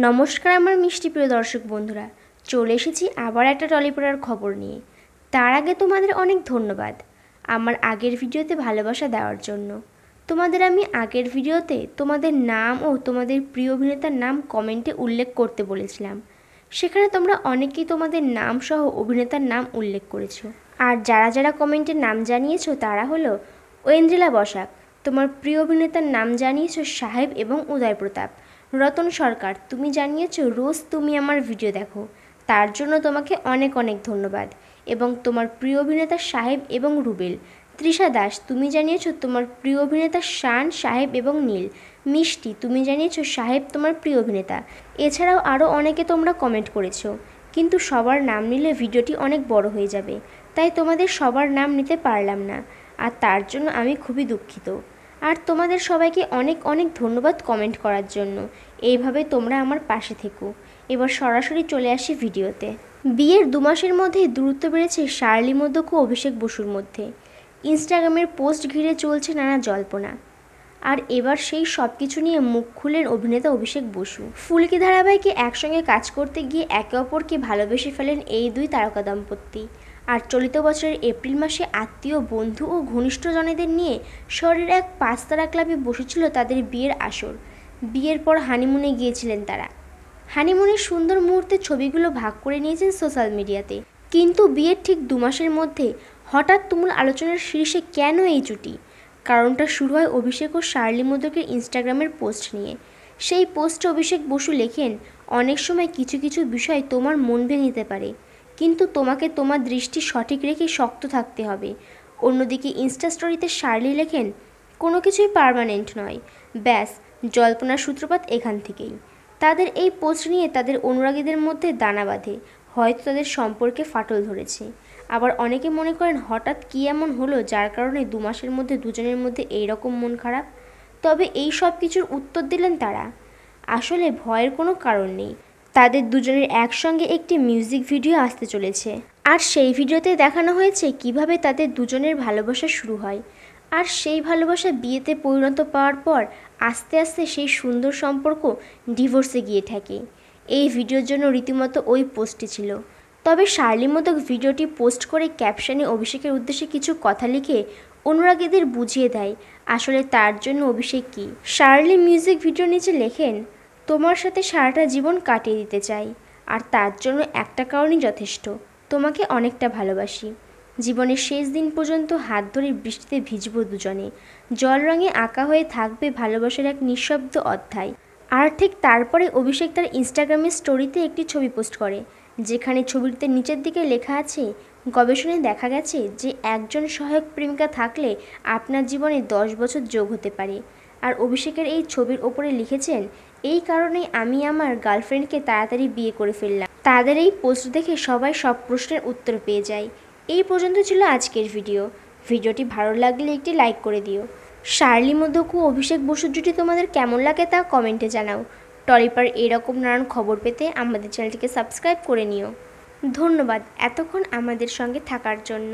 নমস্কার আমার মিষ্টি প্রিয় দর্শক বন্ধুরা, চলে এসেছি আবার একটা টলিপাড়ার খবর নিয়ে। তার আগে তোমাদের অনেক ধন্যবাদ আমার আগের ভিডিওতে ভালোবাসা দেওয়ার জন্য। তোমাদের আমি আগের ভিডিওতে তোমাদের নাম ও তোমাদের প্রিয় অভিনেতার নাম কমেন্টে উল্লেখ করতে বলেছিলাম। সেখানে তোমরা অনেকেই তোমাদের নাম সহ অভিনেতার নাম উল্লেখ করেছো। আর যারা যারা কমেন্টে নাম জানিয়েছো তারা হলো ঐন্দ্রিলা বসাক, তোমার প্রিয় অভিনেতার নাম জানিয়েছো সাহেব এবং উদয় প্রতাপ। রতন সরকার, তুমি জানিয়েছো রোজ তুমি আমার ভিডিও দেখো, তার জন্য তোমাকে অনেক অনেক ধন্যবাদ। এবং তোমার প্রিয় অভিনেতা সাহেব এবং রুবেল। তৃষা দাস, তুমি জানিয়েছো তোমার প্রিয় অভিনেতা শান, সাহেব এবং নীল। মিষ্টি, তুমি জানিয়েছো সাহেব তোমার প্রিয় অভিনেতা। এছাড়াও আরও অনেকে তোমরা কমেন্ট করেছো, কিন্তু সবার নাম নিলে ভিডিওটি অনেক বড় হয়ে যাবে, তাই তোমাদের সবার নাম নিতে পারলাম না, আর তার জন্য আমি খুবই দুঃখিত। আর তোমাদের সবাইকে অনেক অনেক ধন্যবাদ কমেন্ট করার জন্য। এইভাবে তোমরা আমার পাশে থেকো। এবার সরাসরি চলে আসি ভিডিওতে। বিয়ের 2 মাসের মধ্যেই দূরত্ব বেড়েছে শার্লি মোদক ও অভিষেক বসুর মধ্যে। ইনস্টাগ্রামের পোস্ট ঘিরে চলছে নানা জল্পনা। আর এবার সেই সব কিছু নিয়ে মুখ খুললেন অভিনেতা অভিষেক বসু। ফুলকি ধারাবাহিকে একসঙ্গে কাজ করতে গিয়ে একে অপরকে ভালোবেসে ফেলেন এই দুই তারকা দম্পতি। আর চলিত বছরের এপ্রিল মাসে আত্মীয়, বন্ধু ও ঘনিষ্ঠজনেদের নিয়ে শহরের এক 5 তারা ক্লাবে বসেছিল তাদের বিয়ের আসর। বিয়ের পর হানিমুনে গিয়েছিলেন তারা। হানিমুনের সুন্দর মুহূর্তের ছবিগুলো ভাগ করে নিয়েছেন সোশ্যাল মিডিয়াতে। কিন্তু বিয়ের ঠিক 2 মাসের মধ্যে হঠাৎ তুমুল আলোচনার শীর্ষে কেন এই জুটি? কারণটা শুরু হয় অভিষেক ও শার্লি মোদকের ইনস্টাগ্রামের পোস্ট নিয়ে। সেই পোস্টে অভিষেক বসু লেখেন, অনেক সময় কিছু কিছু বিষয় তোমার মন ভেঙে নিতে পারে, কিন্তু তোমাকে তোমার দৃষ্টি সঠিক রেখে শক্ত থাকতে হবে। অন্যদিকে ইনস্টা স্টোরিতে শার্লি লেখেন, কোনো কিছুই পার্মানেন্ট নয়, ব্যাস জল্পনার সূত্রপাত এখান থেকেই। তাদের এই পোস্ট নিয়ে তাদের অনুরাগীদের মধ্যে দানা বাঁধে, হয়তো তাদের সম্পর্কে ফাটল ধরেছে। আবার অনেকে মনে করেন হঠাৎ কী এমন হলো যার কারণে 2 মাসের মধ্যে দুজনের মধ্যে এই রকম মন খারাপ। তবে এই সব কিছুর উত্তর দিলেন তারা, আসলে ভয়ের কোনো কারণ নেই। তাদের দুজনের একসঙ্গে একটি মিউজিক ভিডিও আসতে চলেছে, আর সেই ভিডিওতে দেখানো হয়েছে কিভাবে তাদের দুজনের ভালোবাসা শুরু হয়, আর সেই ভালোবাসা বিয়েতে পরিণত পাওয়ার পর আস্তে আস্তে সেই সুন্দর সম্পর্ক ডিভোর্সে গিয়ে থাকে। এই ভিডিওর জন্য রীতিমতো ওই পোস্টটি ছিল। তবে শার্লি মোদক ভিডিওটি পোস্ট করে ক্যাপশনে অভিষেকের উদ্দেশ্যে কিছু কথা লিখে অনুরাগীদের বুঝিয়ে দেয় আসলে তার জন্য অভিষেক কী। শার্লি মিউজিক ভিডিও নিচে লেখেন, তোমার সাথে সারাটা জীবন কাটিয়ে দিতে চাই, আর তার জন্য একটা কারণই যথেষ্ট, তোমাকে অনেকটা ভালোবাসি। জীবনের শেষ দিন পর্যন্ত হাত ধরে বৃষ্টিতে ভিজব দুজনে, জল রঙে আঁকা হয়ে থাকবে ভালোবাসার এক নিঃশব্দ অধ্যায়। আর ঠিক তারপরে অভিষেক তার ইনস্টাগ্রামের স্টোরিতে একটি ছবি পোস্ট করে, যেখানে ছবিটিতে নিচের দিকে লেখা আছে, গবেষণায় দেখা গেছে যে একজন সহায়ক প্রেমিকা থাকলে আপনার জীবনে 10 বছর যোগ হতে পারে। আর অভিষেকের এই ছবির ওপরে লিখেছেন, এই কারণেই আমি আমার গার্লফ্রেন্ডকে তাড়াতাড়ি বিয়ে করে ফেললাম। তাদের এই পোস্ট দেখে সবাই সব প্রশ্নের উত্তর পেয়ে যায়। এই পর্যন্ত ছিল আজকের ভিডিওটি ভালো লাগলে একটি লাইক করে দিও। শার্লি মোদক ও অভিষেক বসুর জুটি তোমাদের কেমন লাগে তা কমেন্টে জানাও। টলিপার এরকম নানান খবর পেতে আমাদের চ্যানেলটিকে সাবস্ক্রাইব করে নিও। ধন্যবাদ এতক্ষণ আমাদের সঙ্গে থাকার জন্য।